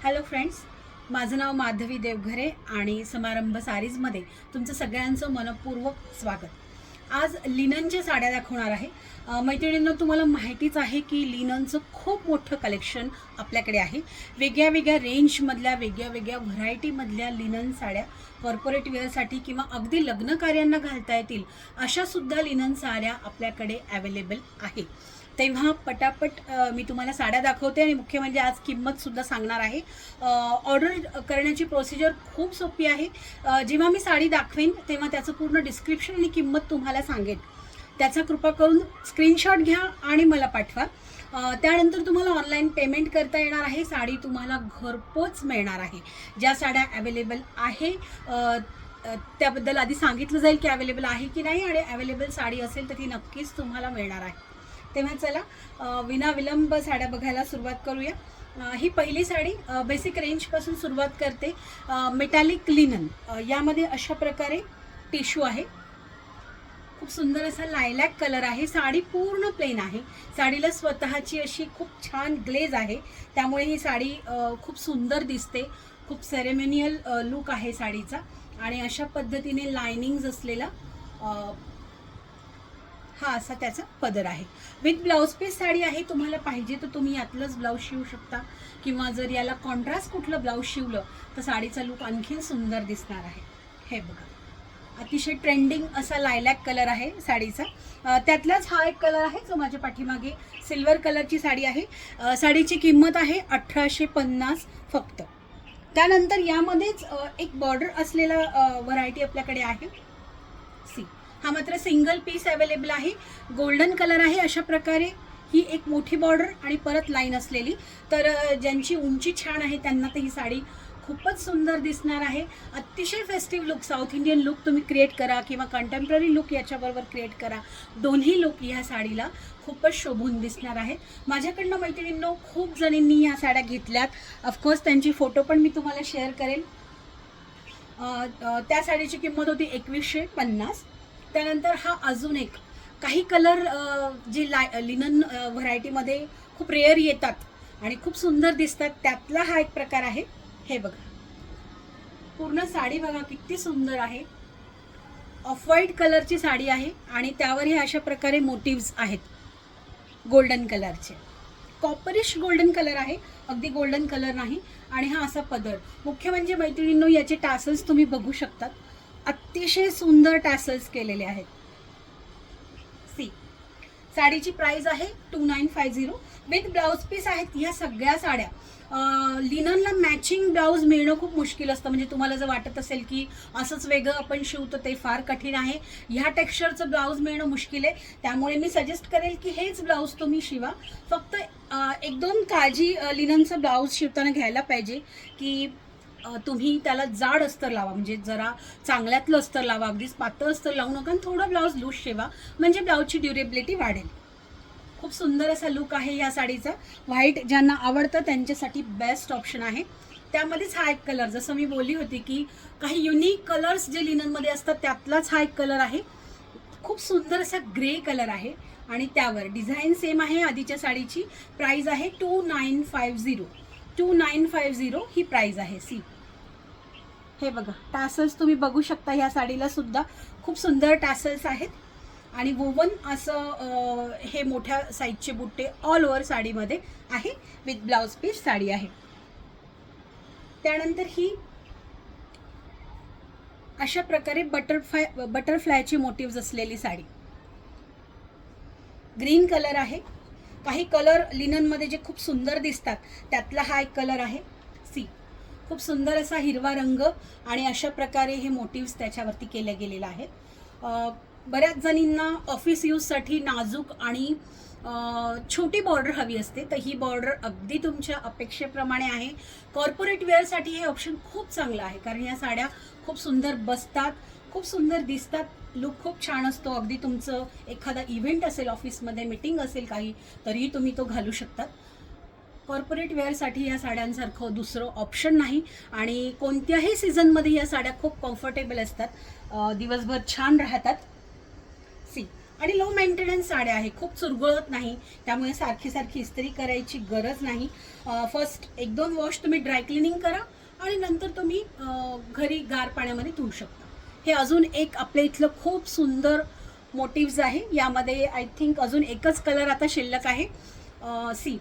Hello friends, माझं नाव माधवी देवघरे आणि समारंभ सारीजमध्ये तुमचं सगळ्यांचं मनपूर्वक स्वागत. आज लिननच्या साड्या दाखवणार आहे. मैत्रिणींनो, तुम्हाला माहितीच आहे की लिननचं खूप मोठं कलेक्शन आपल्याकडे आहे. वेगळ्या वेगळ्या रेंजमधल्या, वेगळ्या वेगळ्या व्हरायटीमधल्या लिनन साड्या कॉर्पोरेट वेअरसाठी किंवा अगदी लग्न कार्यांना घालता येतील अशासुद्धा लिनन साड्या आपल्याकडे अवेलेबल आहे. तेव्हा पटापट मी तुम्हाला साड्या दाखवते आणि मुख्य म्हणजे आज किंमतसुद्धा सांगणार आहे. ऑर्डर करण्याची प्रोसिजर खूप सोपी आहे. जेव्हा मी साडी दाखवेन तेव्हा त्याचं पूर्ण डिस्क्रिप्शन आणि किंमत तुम्हाला सांगेन. त्याचा कृपा करून स्क्रीनशॉट घ्या आणि मला पाठवा. त्यानंतर तुम्हाला ऑनलाईन पेमेंट करता येणार आहे. साडी तुम्हाला घरपोच मिळणार आहे. ज्या साड्या अवेलेबल आहे त्याबद्दल आधी सांगितलं जाईल की अवेलेबल आहे की नाही, आणि अवेलेबल साडी असेल तर ती नक्कीच तुम्हाला मिळणार आहे. तेव्हा चला विनाविलंब साड्या बघायला सुरुवात करूया. ही पहिली साडी बेसिक रेंजपासून सुरुवात करते. मेटॅलिक लिनन यामध्ये अशा प्रकारे टिश्यू आहे. खूप सुंदर असा लायलॅक कलर आहे. साडी पूर्ण प्लेन आहे. साडीला स्वतःची अशी खूप छान ग्लेज आहे, त्यामुळे ही साडी खूप सुंदर दिसते. खूप सेरेमोनियल लुक आहे साडीचा. आणि अशा पद्धतीने लायनिंग्स असलेला हा असा त्याचा पदर आहे. विथ ब्लाऊज पीस साडी आहे. तुम्हाला पाहिजे तर तुम्ही यातलंच ब्लाऊज शिवू शकता, किंवा जर याला कॉन्ट्रास्ट कुठलं ब्लाऊज शिवलं तर साडीचा लुक आणखीन सुंदर दिसणार आहे. हे बघा, अतिशय ट्रेंडिंग असा लायलॅक कलर आहे साडीचा. त्यातलाच हा एक कलर आहे जो माझ्या पाठीमागे सिल्वर कलरची साडी आहे. साडीची किंमत आहे 1850 फक्त. त्यानंतर यामध्येच एक बॉर्डर असलेला व्हरायटी आपल्याकडे आहे. सी, हा मात्र सिंगल पीस अवेलेबल आहे. गोल्डन कलर आहे. अशा प्रकारे ही एक मोठी बॉर्डर आणि परत लाईन असलेली. तर ज्यांची उंची छान आहे त्यांना तर ही साडी खूपच सुंदर दिसणार आहे. अतिशय festive look, south Indian look तुम्ही क्रिएट करा किंवा कंटेम्पररी लुक याच्याबरोबर क्रिएट करा. दोन्ही लुक ह्या साडीला खूपच शोभून दिसणार आहेत. माझ्याकडनं मैत्रिणींनो खूप जणींनी ह्या साड्या घेतल्यात. ऑफकोर्स त्यांची फोटो पण मी तुम्हाला शेअर करेल. त्या साडीची किंमत होती 2150. त्यानंतर हा अजून एक, काही कलर जे लिनन व्हरायटीमध्ये खूप रेअर येतात आणि खूप सुंदर दिसतात, त्यातला हा एक प्रकार आहे. हे बघा, पूर्ण साडी बघा किती सुंदर आहे. ऑफ व्हाईट कलरची साडी आहे आणि त्यावर हे अशा प्रकारे मोटिव्स आहेत गोल्डन कलरचे. कॉपरिश गोल्डन कलर आहे, अगदी गोल्डन कलर नाही. आणि हा असा पदर. मुख्य म्हणजे मैत्रिणींनो, याचे टॅसल्स तुम्ही बघू शकतात. अतिशय सुंदर टॅसल्स केलेले आहेत. सी, साडीची प्राइस आहे 2950 विथ ब्लाऊज पीस आहेत. ह्या सगळ्या साड्या लिननला मॅचिंग ब्लाऊज मिळणं खूप मुश्किल असतं. म्हणजे तुम्हाला जर वाटत असेल की असंच वेगळं आपण शिवतो ते फार कठीण आहे, ह्या टेक्स्चरचं ब्लाऊज मिळणं मुश्किल आहे. त्यामुळे मी सजेस्ट करेल की हेच ब्लाऊज तुम्ही शिवा. फक्त एक दोन काळजी लिननचं ब्लाऊज शिवताना घ्यायला पाहिजे की तुम्ही त्याला जाड अस्तर लावा, म्हणजे जरा चांगल्यातलं अस्तर लावा. अगदीच पातळ अस्तर लावू नका आणि थोडं ब्लाऊज लूज शिवा, म्हणजे ब्लाऊजची ड्युरेबिलिटी वाढेल. खूप सुंदर असा लुक आहे या साडीचा. व्हाईट ज्यांना आवडतं त्यांच्यासाठी बेस्ट ऑप्शन आहे. त्यामध्येच हा एक कलर, जसं मी बोलली होती की काही युनिक कलर्स जे लिननमध्ये असतात त्यातलाच हा एक कलर आहे. खूप सुंदर असा ग्रे कलर आहे आणि त्यावर डिझाईन सेम आहे आधीच्या साडीची. प्राइस आहे 2950 ही प्राइस आहे. सी, हे बघा, टॅसल्स तुम्ही बघू शकता. ह्या साडीला सुद्धा खूप सुंदर टॅसल्स आहेत आणि वोवन असं हे मोठ्या साईजचे बुट्टे ऑल ओव्हर साडीमध्ये आहे. विथ ब्लाऊज पीस साडी आहे. त्यानंतर ही अशा प्रकारे बटरफ्लायची मोटिव्स असलेली साडी. ग्रीन कलर आहे. काही कलर लिननमध्ये जे खूप सुंदर दिसतात त्यातला हा एक कलर आहे. सी, खूप सुंदर असा हिरवा रंग आणि अशा प्रकारे हे मोटिव्स त्याच्यावरती केले गेलेले आहेत. बऱ्याच जणींना ऑफिस यूजसाठी नाजूक आणि छोटी बॉर्डर हवी असते, तर ही बॉर्डर अगदी तुमच्या अपेक्षेप्रमाणे आहे. कॉर्पोरेट वेअरसाठी हे ऑप्शन खूप चांगलं आहे, कारण या साड्या खूप सुंदर बसतात, खूप सुंदर दिसतात. लुक खूप छान असतो. अगदी तुमचं एखादा इव्हेंट असेल, ऑफिसमध्ये मीटिंग असेल काही, तरीही तुम्ही तो घालू शकतात. कॉर्पोरेट वेअरसाठी या साड्यांसारखं दुसरं ऑप्शन नाही. आणि कोणत्याही सीझनमध्ये या साड्या खूप कम्फर्टेबल असतात, दिवसभर छान राहतात. सी, आणि लो मेंटेनन्स साड्या आहे, खूप चुरगळत नाही, त्यामुळे सारखी सारखी इस्त्री करायची गरज नाही. फर्स्ट 1-2 वॉश तुम्ही ड्राय क्लिनिंग करा आणि नंतर तुम्ही घरी गार पाण्यामध्ये धुवू शकता. हे अजून एक आपल्या इथलं खूप सुंदर मोटिव्स आहे. यामध्ये आय थिंक अजून एकच कलर आता शिल्लक आहे. सी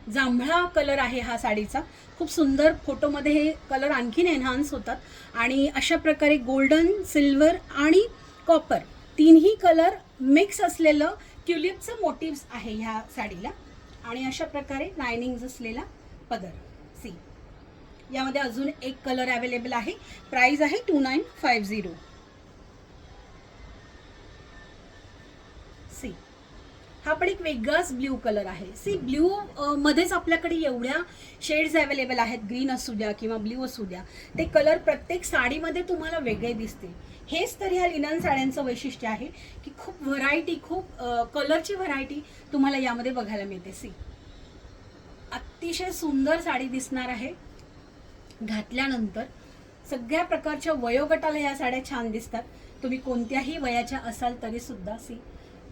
जांभळा कलर आहे हा साडीचा, खूप सुंदर. फोटोमध्ये हे कलर आणखीन एन्हान्स होतात आणि अशा प्रकारे गोल्डन, सिल्वर आणि कॉपर तीनही कलर मिक्स असलेलं ट्युलिपचं मोटिव्स आहे ह्या साडीला. आणि अशा प्रकारे लायनिंग असलेला पदर. सी यामध्ये अजून एक कलर अवेलेबल आहे. प्राइस आहे 2950. सी हा पण एक वेगळाच ब्ल्यू कलर आहे. सी ब्ल्यू मध्येच आपल्याकडे एवढ्या शेड्स अवेलेबल आहेत, ग्रीन असू द्या किंवा ब्ल्यू असू द्या, ते कलर प्रत्येक साडीमध्ये तुम्हाला वेगळे दिसतील. हेच तर ह्या लिनन साड्यांचं वैशिष्ट्य आहे की खूप व्हरायटी, खूप कलरची व्हरायटी तुम्हाला यामध्ये बघायला मिळते. सी अतिशय सुंदर साडी दिसणार आहे घातल्यानंतर. सगळ्या प्रकारच्या वयोगटाला ह्या साड्या छान दिसतात. तुम्ही कोणत्याही वयाच्या असाल तरी सुद्धा. सी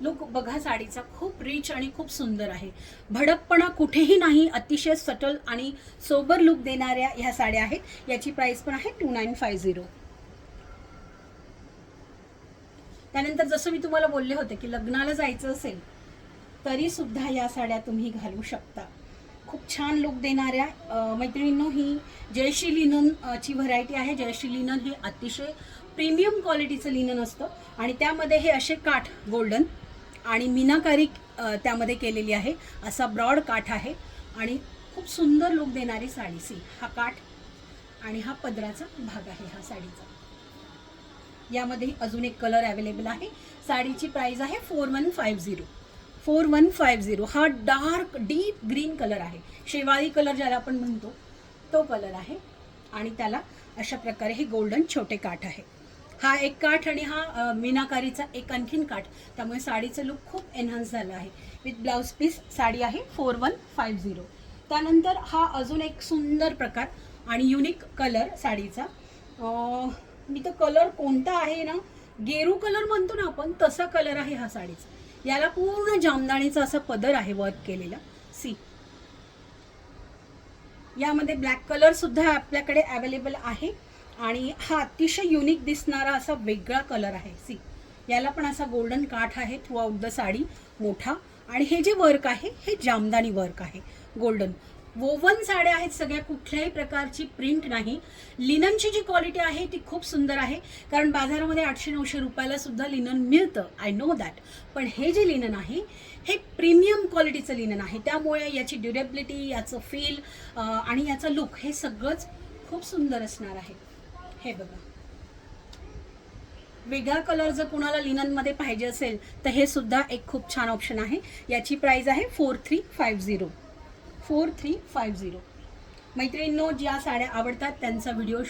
लुक बघा साडीचा, खूप रिच आणि खूप सुंदर आहे. भडकपणा कुठेही नाही, अतिशय सटल आणि सोबर लुक देणाऱ्या ह्या साड्या आहेत. याची प्राइस पण आहे 2950. त्यानंतर जसं मी तुम्हाला बोलले होते की लग्नाला जायचं असेल तरी सुद्धा या साड्या तुम्ही घालू शकता. खूप छान लुक देणाऱ्या. मैत्रिणींनो, ही जयश्री लिनन ची व्हरायटी आहे. जयश्री लिनन हे अतिशय प्रीमियम क्वालिटीचं लिनन असतं आणि त्यामध्ये हे असे काठ गोल्डन आणि मीनाकारी त्यामध्ये केलेली आहे. असा ब्रॉड काठ आहे आणि खूप सुंदर लुक देणारी साडी. सी हा काठ आणि हा पदराचा भाग आहे हा साडीचा. यामध्ये अजून एक कलर अवेलेबल आहे. साडीची प्राइस आहे 4150. 4150. हा डार्क डीप ग्रीन कलर आहे, शेवाळी कलर ज्याला आपण म्हणतो तो कलर आहे आणि त्याला अशा प्रकारे हे गोल्डन छोटे काठ आहे. हा एक काठ आणि हा मीनाकारीचा एक आणखीन काठ, त्यामुळे साडीचं लुक खूप एनहान्स झालं आहे. विथ ब्लाउज पीस साडी आहे 4150. त्यानंतर हा अजून एक सुंदर प्रकार आणि युनिक कलर साडीचा. मी तर कलर कोणता आहे ना, गेरू कलर म्हणतो ना आपण, तसा कलर आहे हा साडीचा. याला पूर्ण जामदाणीचा असा पदर आहे वर्क केलेला. सी यामध्ये ब्लॅक कलर सुद्धा आपल्याकडे अवेलेबल आहे आणि हा अतिशय युनिक दिसणारा असा वेगळा कलर आहे. सी याला पण असा गोल्डन काठ आहे थ्रू आउट द साडी मोठा आणि हे जे वर्क आहे हे जामदानी वर्क आहे गोल्डन. वोवन साड्या आहेत सगळ्या, कुठल्याही प्रकारची प्रिंट नाही. लिननची जी क्वालिटी आहे ती खूप सुंदर आहे, कारण बाजारामध्ये 800-900 रुपयाला सुद्धा लिनन मिळतं, आय नो दॅट. पण हे जे लिनन आहे हे प्रीमियम क्वालिटीचं लिनन आहे, त्यामुळे याची ड्युरेबिलिटी, याचं फील आणि याचा लुक हे सगळंच खूप सुंदर असणार आहे. हे बघा, वेगळा कलर जर कुणाला लिननमध्ये पाहिजे असेल तर हे सुद्धा एक खूप छान ऑप्शन आहे. याची प्राइस आहे 4350. 4350. मैत्रिणींनो, ज्या साड्या आवडतात त्यांचा व्हिडिओ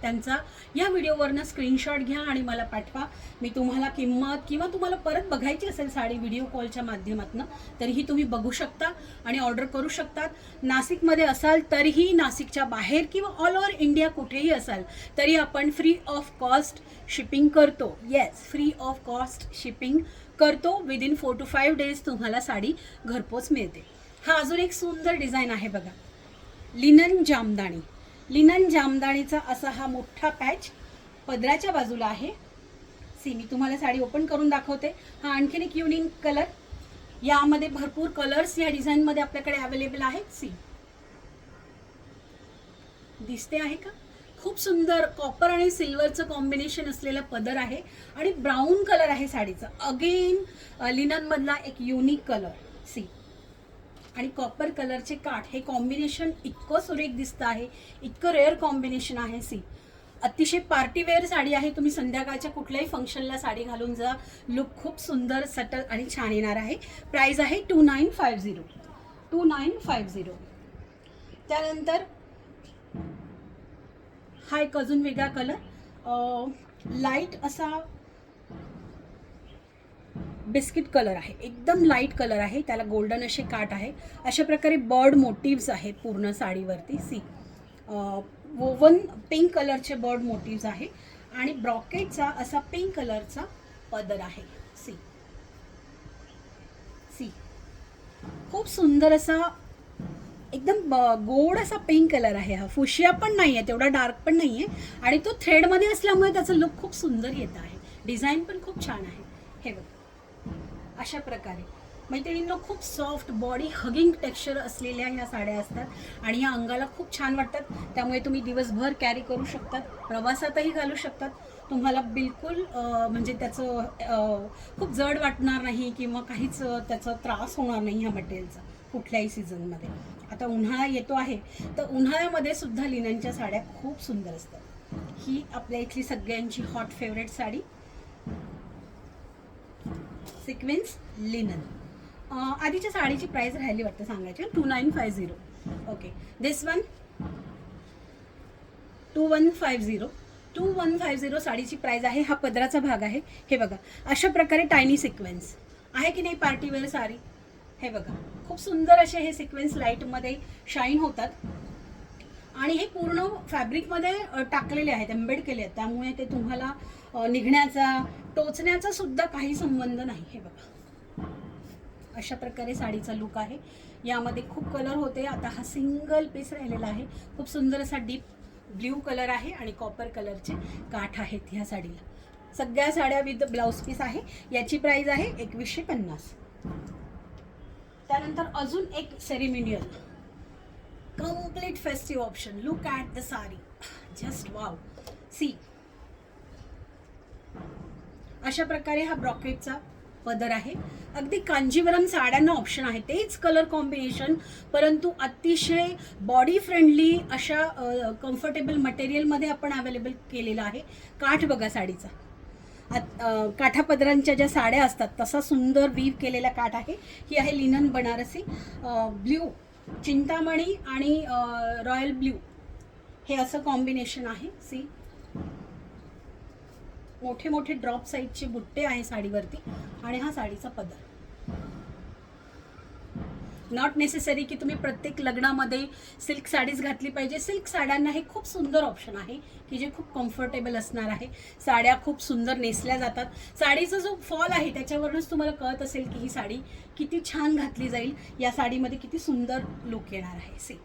त्यांचा या व्हिडिओवरनं स्क्रीनशॉट घ्या आणि मला पाठवा. मी तुम्हाला किंमत किंवा तुम्हाला परत बघायची असेल साडी व्हिडिओ कॉलच्या माध्यमातून तरीही तुम्ही बघू शकता आणि ऑर्डर करू शकतात. नाशिकमध्ये असाल तरीही, नाशिकच्या बाहेर किंवा ऑल ओव्हर इंडिया कुठेही असाल तरी आपण फ्री ऑफ कॉस्ट शिपिंग करतो. Yes, free of cost shipping करतो. विदिन 4 to 5 days तुम्हाला साडी घरपोच मिळते. हा अजून एक सुंदर डिझाईन आहे बघा, लिनन जामदाणी. लिनन जामदाणीचा असा हा मोठा पॅच पदराच्या बाजूला आहे. सी मी तुम्हाला साडी ओपन करून दाखवते. हा आणखीन एक युनिक कलर. यामध्ये भरपूर कलर्स या डिझाईनमध्ये आपल्याकडे अवेलेबल आहेत. सी दिसते आहे का, खूप सुंदर कॉपर आणि सिल्वरचं कॉम्बिनेशन असलेला पदर आहे आणि ब्राऊन कलर आहे साडीचा. अगेन लिनन मधला एक युनिक कलर. सी आणि कॉपर कलरचे काठ, हे कॉम्बिनेशन इतकं सुरेख दिसतं आहे, इतकं रेअर कॉम्बिनेशन आहे. सी अतिशय पार्टीवेअर साडी आहे. तुम्ही संध्याकाळच्या कुठल्याही फंक्शनला साडी घालून जा, लुक खूप सुंदर, सटल आणि छान येणार आहे. प्राइस आहे 2950. 2950. त्यानंतर हा एक अजून वेगळा कलर, लाईट असा बिस्किट कलर आहे, एकदम लाईट कलर आहे. त्याला गोल्डन असे काठ आहे. अशा प्रकारे बर्ड मोटिव्स आहेत पूर्ण साडीवरती. सी वोवन पिंक कलरचे बर्ड मोटिव्स आहे आणि ब्रॉकेटचा असा पिंक कलरचा पदर आहे. सी खूप सुंदर असा एकदम गोड असा पिंक कलर आहे हा. फुशिया पण नाही आहे, तेवढा डार्क पण नाही आहे आणि तो थ्रेडमध्ये असल्यामुळे त्याचं लुक खूप सुंदर येत आहे. डिझाईन पण खूप छान आहे. हे बघ अशा प्रकारे मैत्रिणींनो खूप सॉफ्ट बॉडी हगिंग टेक्स्चर असलेल्या ह्या साड्या असतात आणि ह्या अंगाला खूप छान वाटतात. त्यामुळे तुम्ही दिवसभर कॅरी करू शकतात, प्रवासातही घालू शकतात. तुम्हाला बिलकुल म्हणजे त्याचं खूप जड वाटणार नाही किंवा काहीच त्याचा त्रास होणार नाही ह्या मटेरियलचा कुठल्याही सीझनमध्ये. आता उन्हाळा येतो आहे तर उन्हाळ्यामध्ये सुद्धा लिननच्या साड्या खूप सुंदर असतात. ही आपल्या इथली सगळ्यांची hot favourite sari sequence linen. आधीच्या साडीची प्राइस राहिली वाटतं सांगायची 2950. ओके, दिस वन 2150 साडीची प्राइस आहे. हा पदराचा भाग आहे. हे बघा अशा प्रकारे टायनी सिक्वेन्स आहे की नाही पार्टीवेअर साडी. हे बघा खूप सुंदर असे हे सिक्वेन्स लाईटमध्ये शाईन होतात आणि हे पूर्ण फॅब्रिकमध्ये टाकलेले आहेत, एम्बेड केले आहेत. त्यामुळे ते तुम्हाला निघण्याचा टोचण्याचा सुद्धा काही संबंध नाही. हे बघा अशा प्रकारे साडीचा लुक आहे. यामध्ये खूप कलर होते, आता हा सिंगल पीस राहिलेला आहे. खूप सुंदर असा डीप ब्ल्यू कलर आहे आणि कॉपर कलरचे काठ आहेत ह्या साडीला. सगळ्या साड्या विथ ब्लाउज पीस आहे. याची प्राइस आहे 2150. त्यानंतर अजून एक ceremonial complete festive option. Look at the sari, just wow. See अशा प्रकारे हा ब्रॉकेटचा पदर आहे. अगदी कांजीवरम साड्यांना ऑप्शन आहे, तेच कलर कॉम्बिनेशन, परंतु अतिशय बॉडी फ्रेंडली अशा कम्फर्टेबल मटेरियलमध्ये आपण अवेलेबल केलेला आहे. काठ बघा साडीचा, काठापदरांच्या ज्या साड्या असतात तसा सुंदर वीव केलेला काठ आहे. ही आहे लिनन बनारसी ब्ल्यू, चिंतामणी आणि रॉयल ब्ल्यू हे असं कॉम्बिनेशन आहे. सी मोठे मोठे ड्रॉप साईजचे बुट्टे आहे साडीवरती आणि हा साडीचा पदर. नॉट नेसेसरी की तुम्ही प्रत्येक लग्नामध्ये सिल्क साडीज घातली पाहिजे. सिल्क साड्यांना हे खूप सुंदर ऑप्शन आहे की जे खूप कम्फर्टेबल असणार आहे. साड्या खूप सुंदर नेसल्या जातात. साडीचा जो फॉल आहे त्याच्यावरूनच तुम्हाला कळत असेल की ही साडी किती छान घातली जाईल, या साडीमध्ये किती सुंदर लुक येणार आहे. सी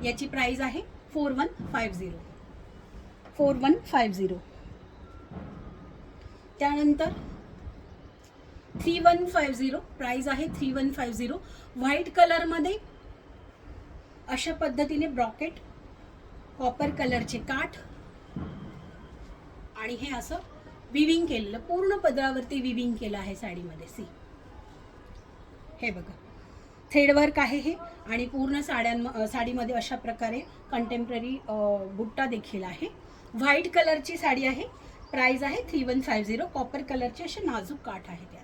याची प्राइस आहे 4150. 4150. त्यानंतर 3150 प्राइस आहे. 3150 व्हाईट कलरमध्ये अशा पद्धतीने ब्रॉकेट, कॉपर कलरचे काठ आणि हे असं विविंग केलेलं, पूर्ण पदरावरती विविंग केलं आहे साडीमध्ये. सी हे बघा थ्रेडवर्क आहे हे आणि पूर्ण साडीमध्ये अशा प्रकारे कंटेम्पररी बुट्टा देखील आहे. व्हाईट कलरची साडी आहे. प्राइस आहे 3150. कॉपर कलरचे असे नाजूक काठ आहे. त्याला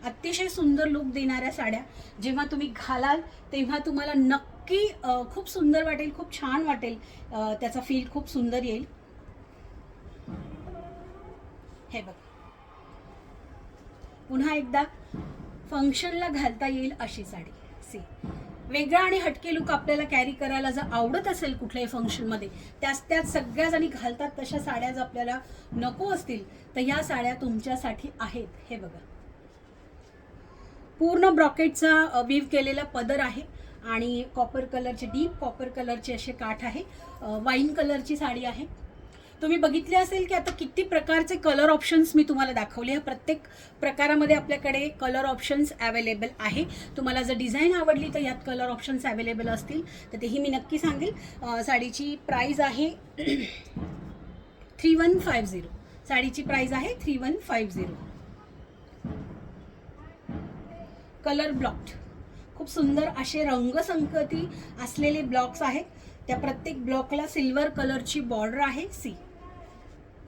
अतिशय सुंदर लुक देणाऱ्या साड्या जेव्हा तुम्ही घालाल तेव्हा तुम्हाला नक्की खूप सुंदर वाटेल, खूप छान वाटेल, त्याचा फील खूप सुंदर येईल. हे बघा पुन्हा एकदा फंक्शनला घालता येईल अशी साडी. सी वेगळा आणि हटके लुक आपल्याला कॅरी करायला जर आवडत असेल कुठल्याही फंक्शनमध्ये, त्याच सगळ्या जणी घालतात तशा साड्या जर आपल्याला नको असतील तर ह्या साड्या तुमच्यासाठी आहेत. हे बघा पूर्ण ब्रॉकेटचा वीव केलेला पदर आहे आणि कॉपर कलरचे, डीप कॉपर कलरचे असे काठ आहे. वाईन कलरची साडी आहे. तुम्ही बघितले असेल की आता किती प्रकारचे कलर ऑप्शन्स मी तुम्हाला दाखवले. प्रत्येक प्रकारामध्ये आपल्याकडे कलर ऑप्शन्स अवेलेबल आहे. तुम्हाला जर डिझाईन आवडली तर यात कलर ऑप्शन्स अवेलेबल असतील तर तेही मी नक्की सांगेल. साडीची प्राइस आहे 3150. साडीची प्राइस आहे 3150. कलर ब्लॉक्ड, खूप सुंदर असे रंगसंगती असलेले ब्लॉक्स आहेत. त्या प्रत्येक ब्लॉकला सिल्वर कलरची बॉर्डर आहे. सी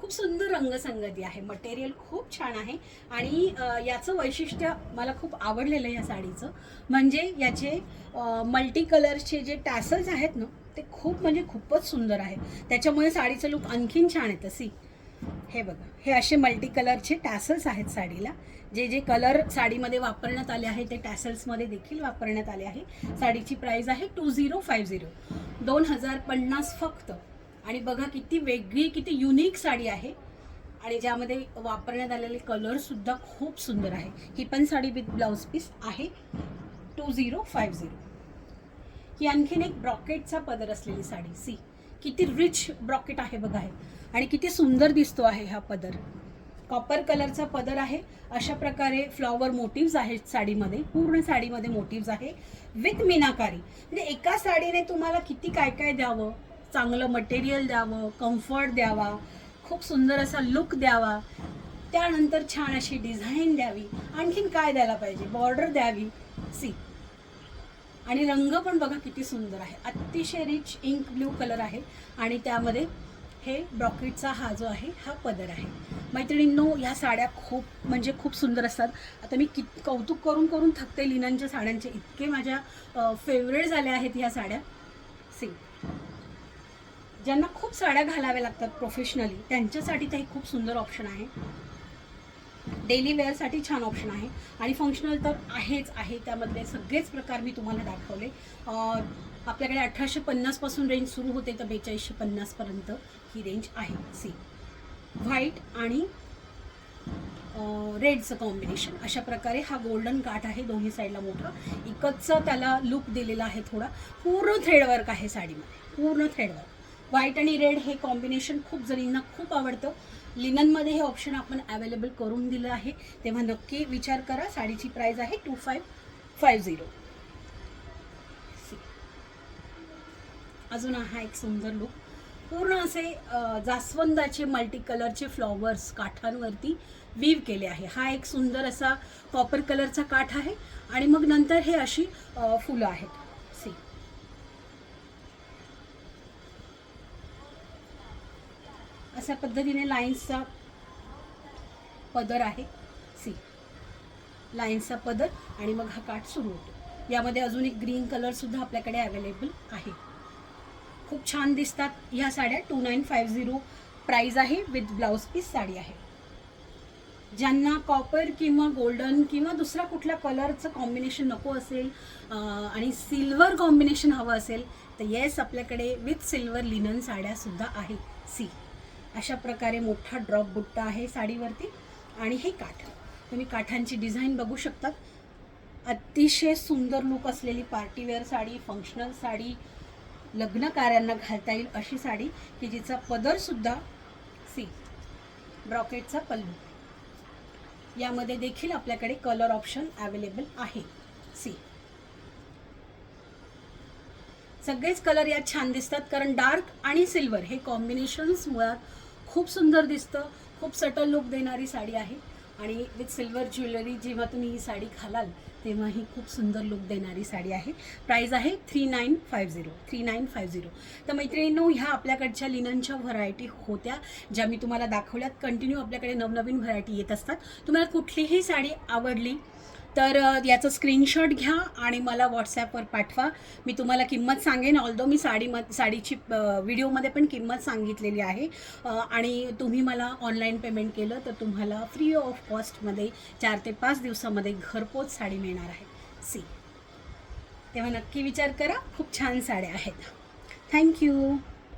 खूप सुंदर रंगसंगती आहे. मटेरियल खूप छान आहे आणि याचं वैशिष्ट्य मला खूप आवडलेलं या साडीचं म्हणजे याचे मल्टी कलरचे जे टॅसल्स आहेत ना ते खूप म्हणजे खूपच सुंदर आहे. त्याच्यामुळे साडीचं लुक आणखीन छान येतं. सी हे बघा हे असे मल्टी कलरचे टॅसल्स आहेत साडीला. जे कलर साडीमध्ये वापरण्यात आले आहे ते टॅसल्समध्ये देखील वापरण्यात आले आहे. साडीची प्राइस आहे 2050. 2050 फक्त. आणि बघा किती वेगळी, किती युनिक साडी आहे आणि ज्यामध्ये वापरण्यात आलेले कलर सुद्धा खूप सुंदर आहे. ही पण साडी विथ ब्लाउज पीस आहे. 2050. ही आणखीन एक ब्रॉकेटचा पदर असलेली साडी. सी किती रिच ब्रॉकेट आहे बघा हे, आणि किती सुंदर दिसतो आहे हा पदर. कॉपर कलरचा पदर आहे. अशा प्रकारे फ्लॉवर मोटिव्ज आहेत साडीमध्ये, पूर्ण साडीमध्ये मोटिव्ज आहे विथ मीनाकारी. म्हणजे एका साडीने तुम्हाला किती काय काय द्यावं, चांगलं मटेरियल द्यावं, कम्फर्ट द्यावा, खूप सुंदर असा लुक द्यावा, त्यानंतर छान अशी डिझाईन द्यावी, आणखीन काय द्यायला पाहिजे, बॉर्डर द्यावी. सी, आणि रंग पण बघा किती सुंदर आहे. अतिशय रिच इंक ब्ल्यू कलर आहे आणि त्यामध्ये हे ब्रॉकेटचा हा जो आहे हा पदर आहे. मैत्रिणींनो, ह्या साड्या खूप म्हणजे खूप सुंदर असतात. आता मी कौतुक करून करून थकते लिननच्या साड्यांचे, इतके माझ्या फेवरेट झाल्या आहेत ह्या साड्या. सी, ज्यांना खूप साड्या घालाव्या लागतात प्रोफेशनली त्यांच्यासाठी तर हे खूप सुंदर ऑप्शन आहे. डेली वेअरसाठी छान ऑप्शन आहे आणि फंक्शनल तर आहेच आहे. त्यामधले सगळेच प्रकार मी तुम्हाला दाखवले. आपल्याकडे 1850 पासून रेंज सुरू होते तर 4250 पर्यंत ही रेंज आहे. सी, व्हाईट आणि रेडचं कॉम्बिनेशन, अशा प्रकारे हा गोल्डन काठ आहे दोन्ही साईडला मोठा. इकडचं त्याला लुक दिलेला आहे थोडा. पूर्ण थ्रेडवर्क आहे साडीमध्ये, पूर्ण थ्रेडवर्क. व्हाईट आणि रेड हे कॉम्बिनेशन खूप जणींना खूप आवडतं. लिननमध्ये हे ऑप्शन आपण अवेलेबल करून दिलं आहे, तेव्हा नक्की विचार करा. साडीची प्राइस आहे 2550. अजून हा एक सुंदर लुक, पूर्ण असे जास्वंदाचे मल्टी कलरचे फ्लॉवर्स काठांवरती वीव केले आहे. हा एक सुंदर असा कॉपर कलरचा काठ आहे आणि मग नंतर हे अशी फुलं आहेत. सी, अशा पद्धतीने लाईन्सचा पदर आहे. सी, लाईन्सचा पदर आणि मग हा काठ सुरू होतो. यामध्ये अजून एक ग्रीन कलर सुद्धा आपल्याकडे अवेलेबल आहे. खूप छान दिसतात ह्या साड्या. 2950 प्राइस आहे विथ ब्लाउज पीस साडी आहे. ज्यांना कॉपर किंवा गोल्डन किंवा दुसरा कुठल्या कलरचं कॉम्बिनेशन नको असेल आणि सिल्वर कॉम्बिनेशन हवं असेल तर येस, आपल्याकडे विथ सिल्वर लिनन साड्यासुद्धा आहे. सी, अशा प्रकारे मोठा ड्रॉप बुट्टा आहे साडीवरती आणि हे काठ, तुम्ही काठांची डिझाईन बघू शकतात. अतिशय सुंदर लुक असलेली पार्टीवेअर साडी, फंक्शनल साडी, लग्न कार्यांना घालता येईल अशी साडी की जिचा पदरसुद्धा सी, ब्रॉकेटचा पल्लू. यामध्ये देखील आपल्याकडे कलर ऑप्शन अवेलेबल आहे. सी, सगळेच कलर यात छान दिसतात कारण डार्क आणि सिल्वर हे कॉम्बिनेशन्स मुळात खूप सुंदर दिसतं. खूप सटल लुक देणारी साडी आहे आणि विथ सिल्वर ज्वेलरी जेव्हा तुम्ही ही साडी घालाल तेव्हा ही खूप सुंदर लुक देणारी साडी आहे. प्राइस आहे 3950. तर मैत्रिणींनो, ह्या आपल्याकडच्या लिननच्या व्हरायटी होत्या ज्या मी तुम्हाला दाखवल्यात. कंटिन्यू आपल्याकडे नवनवीन व्हरायटी येत असतात. तुम्हाला कुठलीही साडी आवडली तर याचं स्क्रीनशॉट घ्या आणि मला व्हॉट्सॲपवर पाठवा. मी तुम्हाला किंमत सांगेन. ऑल्दो मी साडीची व्हिडिओमध्ये पण किंमत सांगितलेली आहे आणि तुम्ही मला ऑनलाईन पेमेंट केलं तर तुम्हाला फ्री ऑफ कॉस्टमध्ये 4 ते 5 दिवसामध्ये घरपोच साडी मिळणार आहे. सी, तेव्हा नक्की विचार करा. खूप छान साड्या आहेत. थँक्यू.